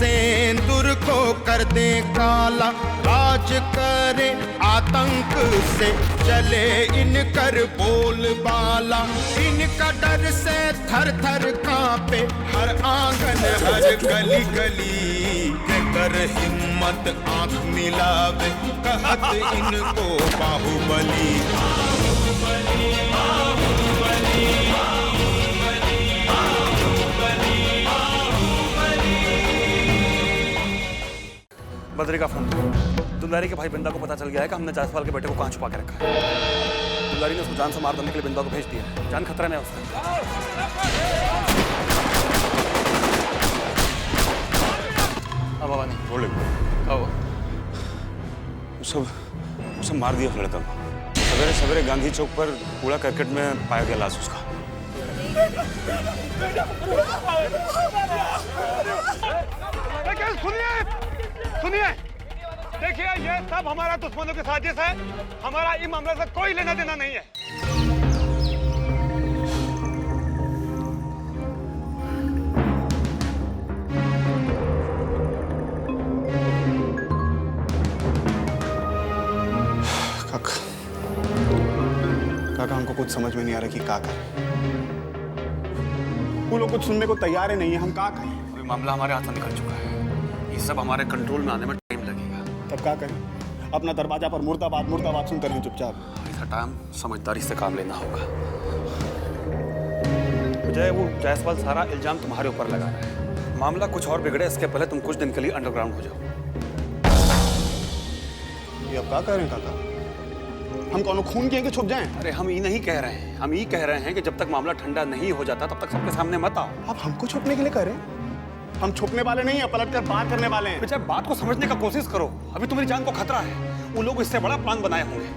सेंदूर को कर दे काला, राज करे आतंक से चले इनकर बोलबाला। इनका डर से थर थर कांपे हर आंगन हर गली गली, कर हिम्मत आंख मिलावे कहत इनको बाहुबली। बद्री का फोन। दुलारी के भाई बिंदा को पता चल गया है कि हमने जायसवाल के बेटे को कहाँ छुपा के रखा है। दुलारी ने उसको जान से मार देने के लिए बिंदा को भेज दिया। जान खतरे में है उसका। अब बाबा नहीं बोले उसे मार दिया लड़का। सवेरे सवेरे गांधी चौक पर कूड़ा करकट में पाया गया लाश उसका। सुनिए, देखिए ये सब हमारा दुश्मनों की साजिश है। हमारा इस मामले से कोई लेना देना नहीं है। काका हमको कुछ समझ में नहीं आ रहा कि क्या करें। वो लोग कुछ सुनने को तैयार ही नहीं है, हम क्या करें? अभी मामला हमारे हाथ से निकल चुका है। ये सब हमारे कंट्रोल में आने में टाइम लगेगा। तब क्या करें? अपना दरवाजा पर मुर्दाबाद मुर्दाबाद सुनते रहे चुपचाप। ऐसा टाइम समझदारी से काम लेना होगा। विजय, वो जायसवाल सारा इल्जाम तुम्हारे ऊपर लगा रहा है। मामला कुछ और बिगड़े इसके पहले तुम कुछ दिन के लिए अंडरग्राउंड हो जाओ। ये अब क्या करें काका? हम कौन खून किए कि छुप जाएं? अरे हम ये नहीं कह रहे हैं, हम ये कह रहे हैं कि जब तक मामला ठंडा नहीं हो जाता तब तक सबके सामने मत आओ। आप हमको छुपने के लिए कह रहे हैं? हम छुपने वाले नहीं हैं, पलट कर बात करने वाले हैं। विजय, बात को समझने का कोशिश करो। अभी तुम्हारी जान को खतरा है। वो लोग इससे बड़ा प्लान बनाए होंगे।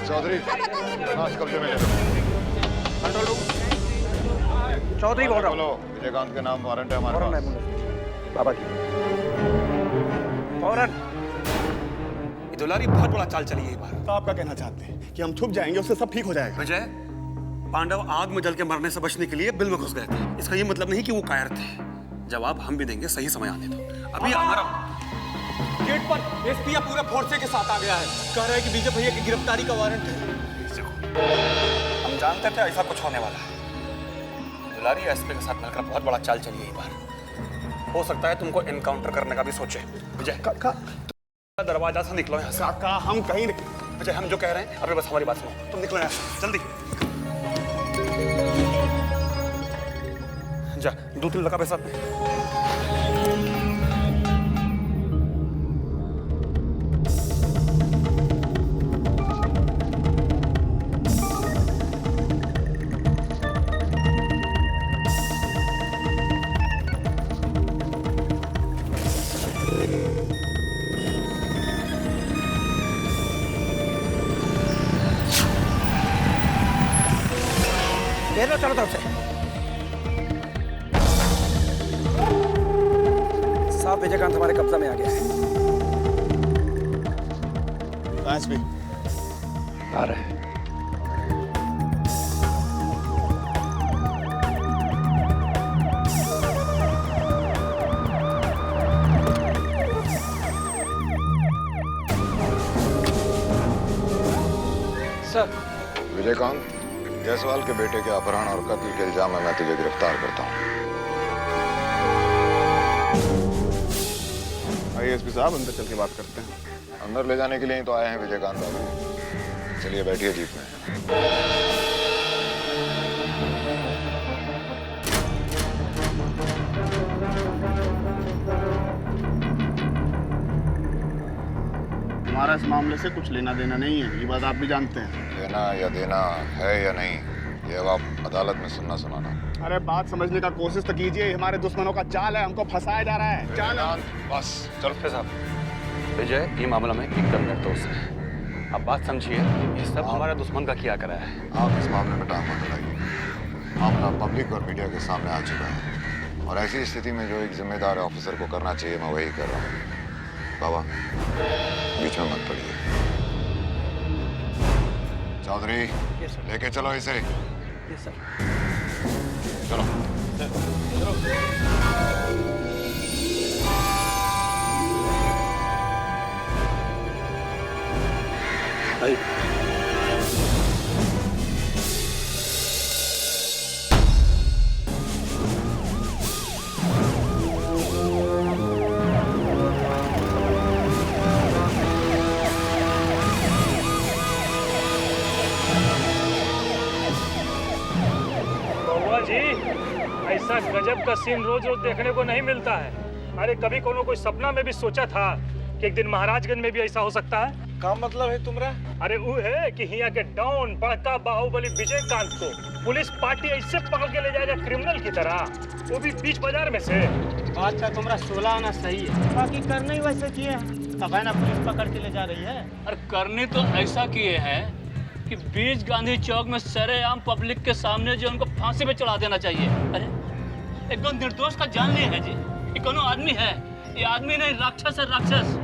चौधरी, लाश कब्जे में ले लो। चौधरी बोल रहा हूँ। विजयकांत के नाम वारंट है हमारे पास। बाबा जी फौरन। दुलारी बहुत बड़ा चाल चली है इस बार। तो आप क्या कहना चाहते हैं कि हम छुप जाएंगे, उससे सब ठीक हो जाएगा? विजय, पांडव आग में जल के मरने से बचने के लिए बिल में घुस गए थे। इसका ये मतलब नहीं कि वो कायर थे। जवाब हम भी देंगे, सही समय आने दो। अभी हमारा गेट पर एसपी पूरे फोर्से के साथ आ गया है। कह रहा है कि विजय भैया की गिरफ्तारी का वारंट है। हम जानते थे ऐसा कुछ होने वाला है। दुलारी एसपी के साथ मिलकर बहुत बड़ा चाल चली है इस बार। हो सकता है तुमको एनकाउंटर करने का भी सोचे। विजय, दरवाजा से निकलो यहाँ से। काका हम कहीं विजय, हम जो कह रहे हैं अभी बस हमारी बात सुनो। तुम निकलो यहाँ से जल्दी। जा, दूध लगा पैसा में। चारों तरफ से साहब, विजयकांत हमारे कब्जा में आ गया है। एसपी आ रहे हैं। सर, विजयकांत, जायसवाल के बेटे के अपहरण और कत्ल के इल्जाम में मैं तुझे गिरफ्तार करता हूँ। आइए एसपी साहब, अंदर चल के बात करते हैं। अंदर ले जाने के लिए ही तो आए हैं विजयकांत बाबू। चलिए बैठिए जीप में। हमारा इस मामले से कुछ लेना देना नहीं है, ये बात आप भी जानते हैं। लेना या देना है या नहीं, ये अब आप अदालत में सुनना सुनाना। अरे बात समझने का कोशिश तो कीजिए। हमारे दुश्मनों का चाल है, हमको फंसाया जा रहा है। चाल बस चलो फिर साहब। विजय, ये मामला में एकदम निर्दोष है। अब बात समझिए, ये सब हमारे दुश्मन का किया करा है। आप इस मामले में टांग मत अड़ाइए। मामला पब्लिक और मीडिया के सामने आ चुका है। और ऐसी स्थिति में जो एक जिम्मेदार ऑफिसर को करना चाहिए मैं वही कर रहा हूँ। बाबा बीच में मत पड़िए। चौधरी लेके चलो इसे। चलो बउआ जी, ऐसा गजब का सीन रोज रोज देखने को नहीं मिलता है। अरे कभी कोनो कोई सपना में भी सोचा था कि एक दिन महाराजगंज में भी ऐसा हो सकता है? का मतलब है तुम्हारा? अरे वो है कि यहाँ के डॉन बड़का बाहुबली विजयकांत को पुलिस पार्टी ऐसे पकड़ के ले जाएगा क्रिमिनल की तरह, वो भी बीच बाजार में से। बात का तुम्हारा 16 आना सही है, बाकी करने ही वैसे किए हैं। तब है ना पुलिस पकड़ के ले जा रही है। और करने तो ऐसा किए हैं कि बीच गांधी चौक में सरेआम पब्लिक के सामने जो उनको फांसी पे चढ़ा देना चाहिए। अरे एकदम निर्दोष का जान नहीं है जी, ये कोनो आदमी है? ये आदमी नहीं, राक्षस है, राक्षस।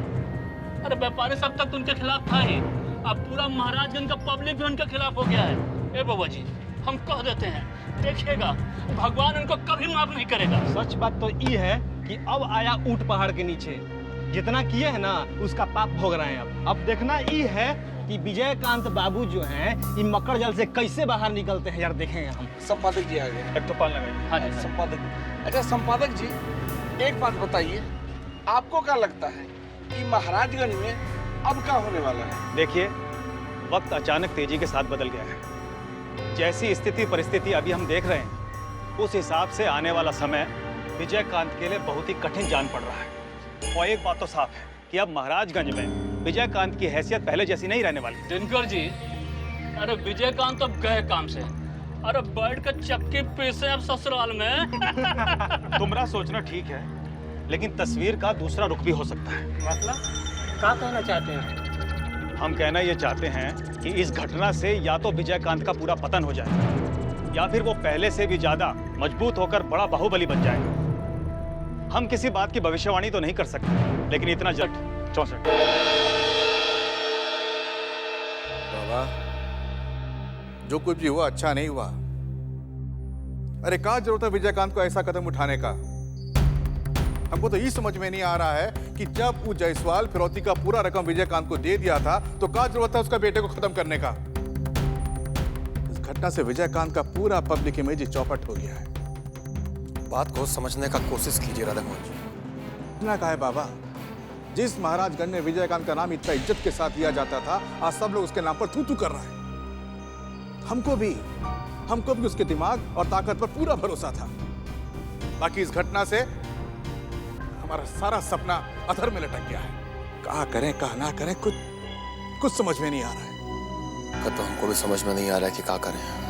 अरे व्यापारी सब तक तो उनके खिलाफ था ही, अब पूरा महाराजगंज का पब्लिक भी उनके खिलाफ हो गया है। ए बाबा जी, हम कह देते हैं, देखिएगा भगवान उनको कभी माफ नहीं करेगा। सच बात तो ये है कि अब आया ऊंट पहाड़ के नीचे, जितना किए है ना उसका पाप भोग रहे हैं। अब देखना ये है कि विजयकांत बाबू जो हैं इन मकर जल से कैसे बाहर निकलते हैं यार, देखेंगे हम। संपादक जी आ गए। एक तो पाल लगाइए। हाँ जी, संपादक, अच्छा संपादक जी, एक बात बताइए, आपको क्या लगता है कि महाराजगंज में अब क्या होने वाला है? देखिए, वक्त अचानक तेजी के साथ बदल गया है। जैसी स्थिति परिस्थिति अभी हम देख रहे हैं, उस हिसाब से आने वाला समय विजयकांत के लिए बहुत ही कठिन जान पड़ रहा है। और एक बात तो साफ है कि अब महाराजगंज में विजयकांत की हैसियत पहले जैसी नहीं रहने वाली। दिनकर जी, अरे विजयकांत अब गए काम से, अरे बैठ कर चक्की पीसे अब ससुराल में। तुम्हारा सोचना ठीक है, लेकिन तस्वीर का दूसरा रुख भी हो सकता है। मतलब क्या कहना चाहते हैं? हम कहना ये चाहते हैं कि इस घटना से या तो विजयकांत का पूरा पतन हो जाए, या फिर वो पहले से भी ज्यादा मजबूत होकर बड़ा बाहुबली बन जाए। हम किसी बात की भविष्यवाणी तो नहीं कर सकते, लेकिन इतना जट 64। बाबा, जो कुछ भी हुआ अच्छा नहीं हुआ। अरे क्या जरूरत है विजयकांत को ऐसा कदम उठाने का? हमको तो ये समझ में नहीं आ रहा है कि जब वो जायसवाल फिरौती का पूरा रकम विजयकांत को दे दिया था तो क्या जरूरत है उसका बेटे को खत्म करने का? इस घटना से विजयकांत का पूरा पब्लिक इमेज चौपट हो गया है। बात को समझने का कोशिश कीजिए राधामोहन जी। इतना कहा है बाबा, जिस महाराजगंज में विजयकांत का नाम इतना इज्जत के साथ लिया जाता था, आज सब लोग उसके नाम पर थू थू कर रहा है। हमको भी उसके दिमाग और ताकत पर पूरा भरोसा था। बाकी इस घटना से हमारा सारा सपना अधर में लटक गया है। कहा करें कहा ना करें, कुछ समझ में नहीं आ रहा है। तो हमको भी समझ में नहीं आ रहा है कि क्या करें।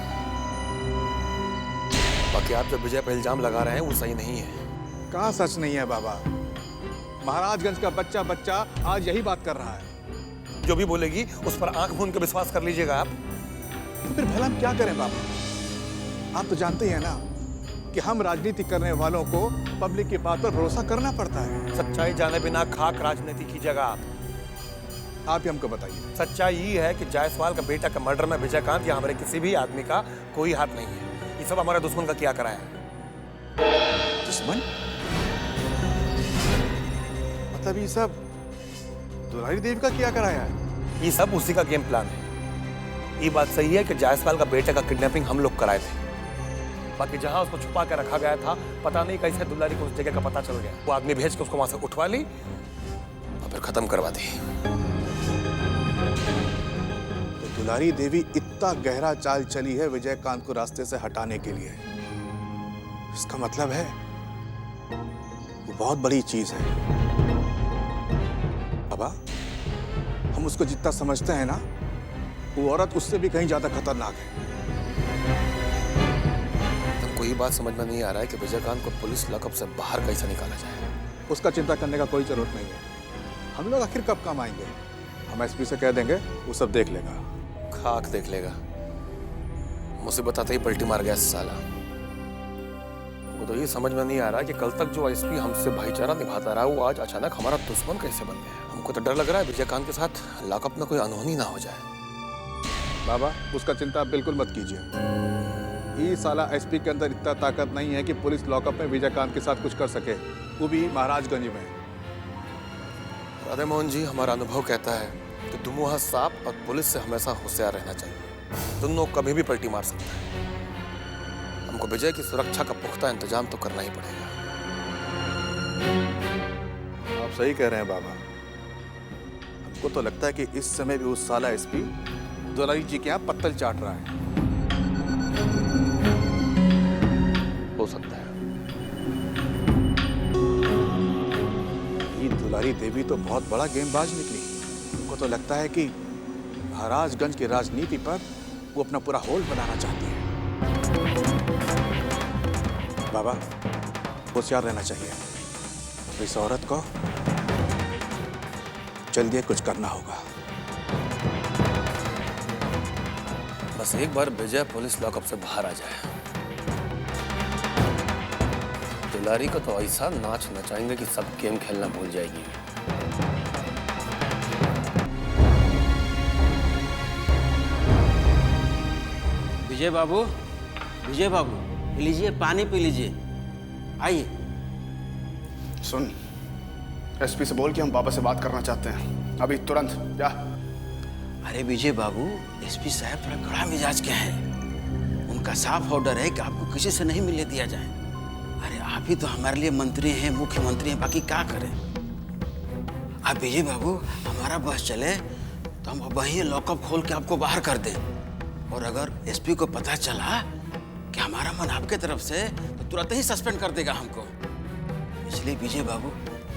बाकी आप जो विजय पर इल्जाम लगा रहे हैं वो सही नहीं है। कहा सच नहीं है बाबा? महाराजगंज का बच्चा आज यही बात कर रहा है। जो भी बोलेगी उस पर आंख मूंद के विश्वास कर लीजिएगा आप। तो फिर भला हम क्या करें बाबा? आप तो जानते ही हैं ना कि हम राजनीति करने वालों को पब्लिक की बात पर भरोसा करना पड़ता है। सच्चाई जाने बिना खाक राजनीति कीजिएगा आप ही हमको बताइए। सच्चाई ये है कि जायसवाल का बेटा का मर्डर में विजयकांत या हमारे किसी भी आदमी का कोई हाथ नहीं है। ये सब हमारे दुश्मन का किया कराया है। दुश्मन? मतलब ये सब दुलारी देवी का किया कराया है? ये सब उसी का गेम प्लान है। ये बात सही है कि जायसवाल का बेटे का किडनैपिंग हम लोग कराए थे। बाकी जहां उसको छुपा के रखा गया था, पता नहीं कैसे दुलारी को उस जगह का पता चल गया। वो आदमी भेज के उसको वहां से उठवा ली और फिर खत्म करवा दी। तो दुलारी देवी इतना गहरा चाल चली है विजयकांत को रास्ते से हटाने के लिए। इसका मतलब है वो बहुत बड़ी चीज है। बाबा, हम उसको जितना समझते हैं ना, वो औरत उससे भी कहीं ज्यादा खतरनाक है। तुमको ये बात समझ में नहीं आ रहा है कि विजयकांत को पुलिस लॉकअप से बाहर कैसे निकाला जाए? उसका चिंता करने का कोई जरूरत नहीं है। हम लोग आखिर कब काम आएंगे? हम एसपी से कह देंगे, वो सब देख लेगा। खाक देख लेगा। मुसीबत आते ही पलटी मार गया साला। वो तो ये समझ में नहीं आ रहा कि कल तक जो एसपी हमसे भाईचारा निभाता रहा, वो आज अचानक हमारा दुश्मन कैसे बन गया। हमको तो डर लग रहा है विजयकांत के साथ लॉकअप में कोई अनहोनी ना हो जाए। बाबा उसका चिंता आप बिल्कुल मत कीजिए। ये साला एसपी के अंदर इतना ताकत नहीं है कि पुलिस लॉकअप में विजयकांत के साथ कुछ कर सके, वो भी महाराजगंज में। राधे मोहन जी, हमारा अनुभव कहता है कि दुमुहा सांप और पुलिस से हमेशा होशियार रहना चाहिए। दोनों कभी भी पलटी मार सकता है। हमको विजय की सुरक्षा का पुख्ता इंतजाम तो करना ही पड़ेगा। आप सही कह रहे हैं बाबा। हमको तो लगता है कि इस समय भी उस साला एसपी दुलारी जी के यहाँ पत्तल चाट रहा है। हो सकता है। ये दुलारी देवी तो बहुत बड़ा गेमबाज निकली। हमको तो लगता है कि महाराजगंज की राजनीति पर वो अपना पूरा होल्ड बनाना चाहती है। बाबा होशियार रहना चाहिए। इस औरत को जल्दी कुछ करना होगा। बस एक बार विजय पुलिस लॉकअप से बाहर आ जाए, दुलारी को तो ऐसा नाच नचाएंगे कि सब गेम खेलना भूल जाएगी। विजय बाबू, विजय बाबू, लीजिए पानी पी लीजिए, आइए। सुन, एसपी से बोल के हम बाबा से बात करना चाहते हैं, अभी तुरंत जा। अरे विजय बाबू, एसपी साहब थोड़ा कड़ा मिजाज के हैं। उनका साफ ऑर्डर है कि आपको किसी से नहीं मिलने दिया जाए। अरे आप ही तो हमारे लिए मंत्री हैं, मुख्यमंत्री हैं, बाकी क्या करें। आप विजय बाबू, हमारा बस चले तो हम वहीं लॉकअप खोल के आपको बाहर कर दें। और अगर एसपी को पता चला कि हमारा मन आपके तरफ से, तो तुरंत ही सस्पेंड कर देगा हमको। इसलिए विजय बाबू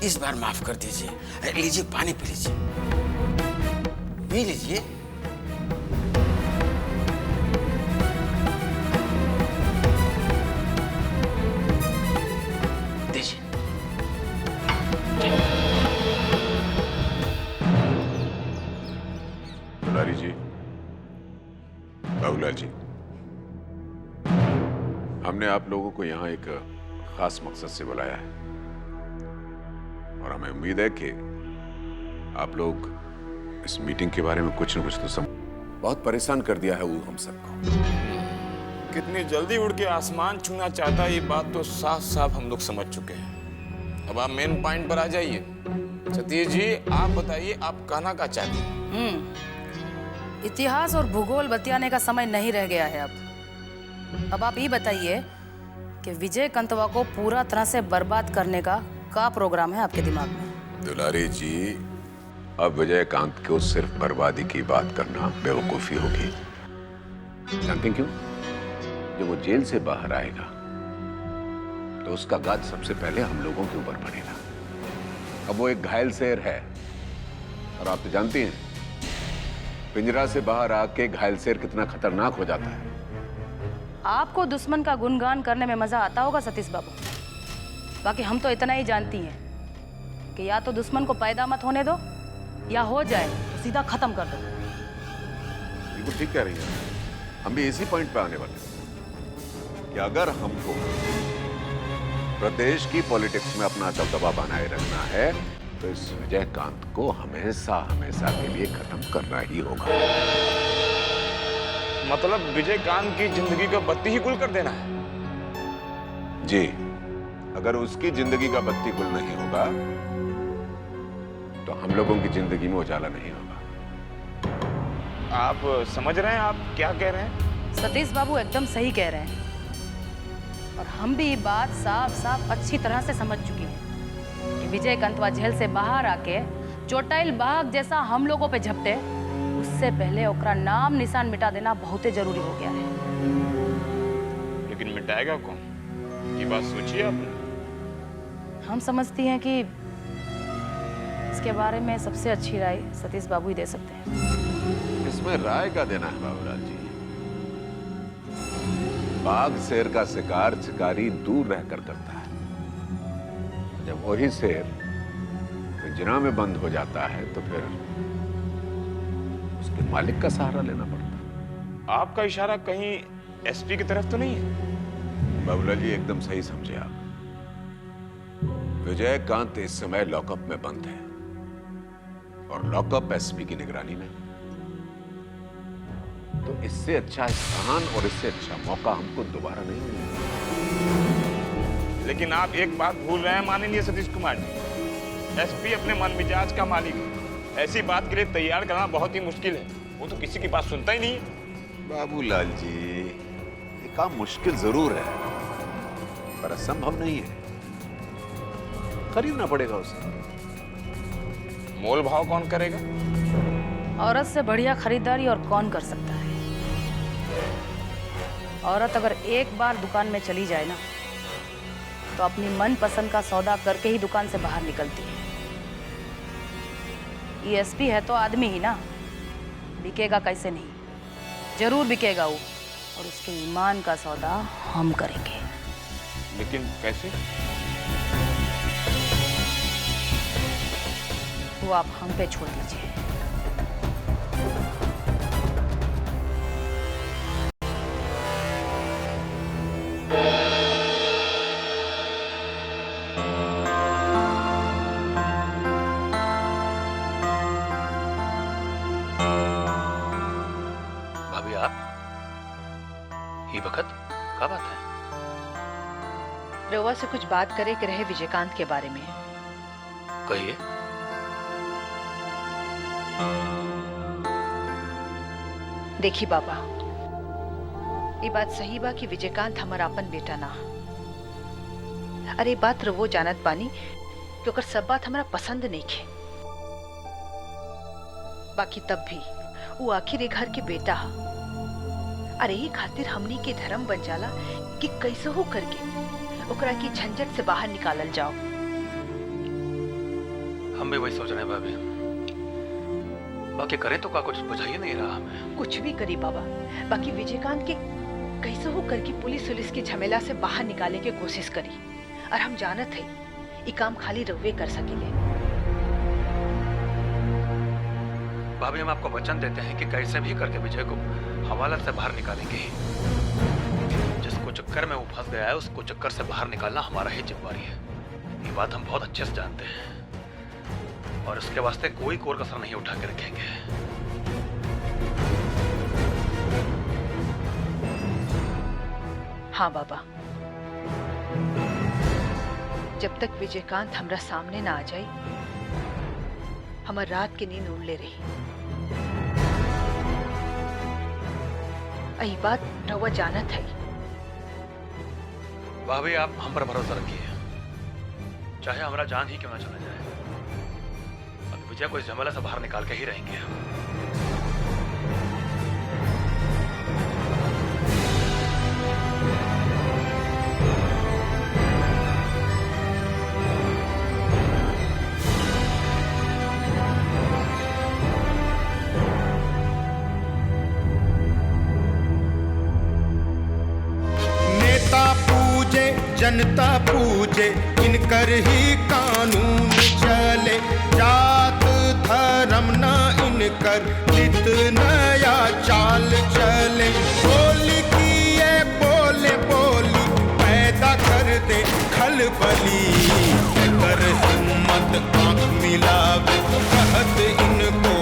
इस बार माफ कर दीजिए। लीजिए पानी पी लीजिए, पी लीजिए। दीजिए। दुलारी जी, बाबूलाल जी, हमने आप लोगों को यहाँ एक खास मकसद से बुलाया है और हमें उम्मीद है कि आप लोग इस मीटिंग के बारे में कुछ न कुछ तो बहुत परेशान कर दिया है वो हम सबको। कितनी जल्दी उड़ के आसमान छूना चाहता है, ये बात तो साफ साफ हम लोग समझ चुके हैं। अब आप मेन पॉइंट पर आ जाइए। सतीश जी, आप बताइए, आप कहना क्या चाहते हैं? इतिहास और भूगोल बतियाने का समय नहीं रह गया है अब आप ये बताइए कि विजय कंतवा को पूरा तरह से बर्बाद करने का क्या प्रोग्राम है आपके दिमाग में? दुलारी जी, अब विजयकांत को सिर्फ बर्बादी की बात करना बेवकूफी होगी। जानते क्यों? जब वो जेल से बाहर आएगा तो उसका घात सबसे पहले हम लोगों के ऊपर पड़ेगा। अब वो एक घायल शेर है और आप तो जानती हैं पिंजरा से बाहर आके घायल शेर कितना खतरनाक हो जाता है। आपको दुश्मन का गुणगान करने में मजा आता होगा सतीश बाबू, बाकी हम तो इतना ही जानती हैं कि या तो दुश्मन को पैदा मत होने दो, या हो जाए तो सीधा खत्म कर दो। बिल्कुल ठीक कह रही हैं। हम भी इसी पॉइंट पे आने वाले हैं कि अगर हमको प्रदेश की पॉलिटिक्स में अपना दबदबा बनाए रखना है तो इस विजयकांत को हमेशा हमेशा के लिए खत्म करना ही होगा। मतलब विजयकांत की जिंदगी का बत्ती ही गुल कर देना है? जी, अगर उसकी जिंदगी का बत्ती गुल नहीं होगा तो हम लोगों की जिंदगी में उजाला नहीं होगा। आप समझ रहे हैं आप क्या कह रहे हैं? सतीश बाबू एकदम सही कह रहे हैं और हम भी ये बात साफ साफ अच्छी तरह से समझ चुके हैं कि विजय कंतवा जेल से बाहर आके चोटाइल बाघ जैसा हम लोगों पे झपटे, उससे पहले ओकरा नाम निशान मिटा देना बहुत जरूरी हो गया है। लेकिन मिटाएगा कौन? ये बात सोचिए आपने। हम समझती हैं कि इसके बारे में सबसे अच्छी राय सतीश बाबू ही दे सकते हैं। इसमें राय का देना है बाबूलाल जी। बाघ शेर का शिकार शिकारी दूर रहकर करता है। जब वही शेर पिंजरा में बंद हो जाता है तो फिर उसके मालिक का सहारा लेना पड़ता है। आपका इशारा कहीं एसपी की तरफ तो नहीं है? बाबूलाल जी एकदम सही समझे आप। विजयकांत इस समय लॉकअप में बंद है और लॉकअप एसपी की निगरानी में। तो इससे अच्छा स्थान और इससे अच्छा मौका हमको दोबारा नहीं मिलेगा। लेकिन आप एक बात भूल रहे हैं माननीय सतीश कुमार जी, एसपी अपने मन मिजाज का मालिक है। ऐसी बात के लिए तैयार करना बहुत ही मुश्किल है। वो तो किसी की बात सुनता ही नहीं है। बाबूलाल जी, ये काम मुश्किल जरूर है पर असंभव नहीं है। खरीदना पड़ेगा उसे। मोल भाव कौन करेगा? औरत से बढ़िया खरीदारी और कौन कर सकता है। औरत अगर एक बार दुकान में चली जाए ना तो अपनी मन पसंद का सौदा करके ही दुकान से बाहर निकलती है। ये एसपी है तो आदमी ही ना, बिकेगा कैसे नहीं, जरूर बिकेगा वो, और उसके ईमान का सौदा हम करेंगे। लेकिन कैसे? वो आप हम पे छोड़ दीजिए। भाभी आप ये वक्त क्या बात है? रउआ से कुछ बात करे के रहे विजयकांत के बारे में। कहिए। देखी बाबा, ये बात सही बा कि विजयकांत हमारा अपन बेटा ना। अरे बात रवो जानत बानी कि ओकर सब बात हमारा पसंद नहीं खे, बाकी तब भी वो आखिर एक घर के बेटा हा। अरे ये खातिर हमनी के धर्म बन जाला कि कैसे हो करके ओकरा की झंझट से बाहर निकालल जाओ। हम भी वही सोच रहे हैं भाभी, बाकी करें तो का कुछ बुझाइए नहीं रहा हमें। कुछ भी करी बाबा, बाकी विजयकांत के कैसे हो करके पुलिस की झमेला से बाहर निकाले के कोशिश करी। और हम जानत है ये काम खाली रवे कर सकेले। भाभी हम आपको वचन देते हैं कि कैसे भी करके विजय को हवाला से बाहर निकालेंगे ही। जिसको चक्कर में वो फंस गया है उसको चक्कर से बाहर निकालना हमारा ही जिम्मेदारी है। ये बात हम बहुत अच्छे से जानते हैं और उसके वास्ते कोई कोर कसर नहीं उठा के रखेंगे। हाँ बाबा, जब तक विजयकांत हमरा सामने ना आ जाए हमार रात की नींद उड़ले रही। यही बात रवा जानत है। भाभी आप हम पर भरोसा रखिए, चाहे हमारा जान ही क्यों ना चला जाए, अब विजय को इस झमेला से बाहर निकाल के ही रहेंगे हम। जनता पूजे, इनकर ही कानून चले। जात धर्म न इनकर नित नया चाल चले। बोली की ये बोले बोली पैदा कर दे खलबली। कर हिम्मत आंख मिलावे कहत इनको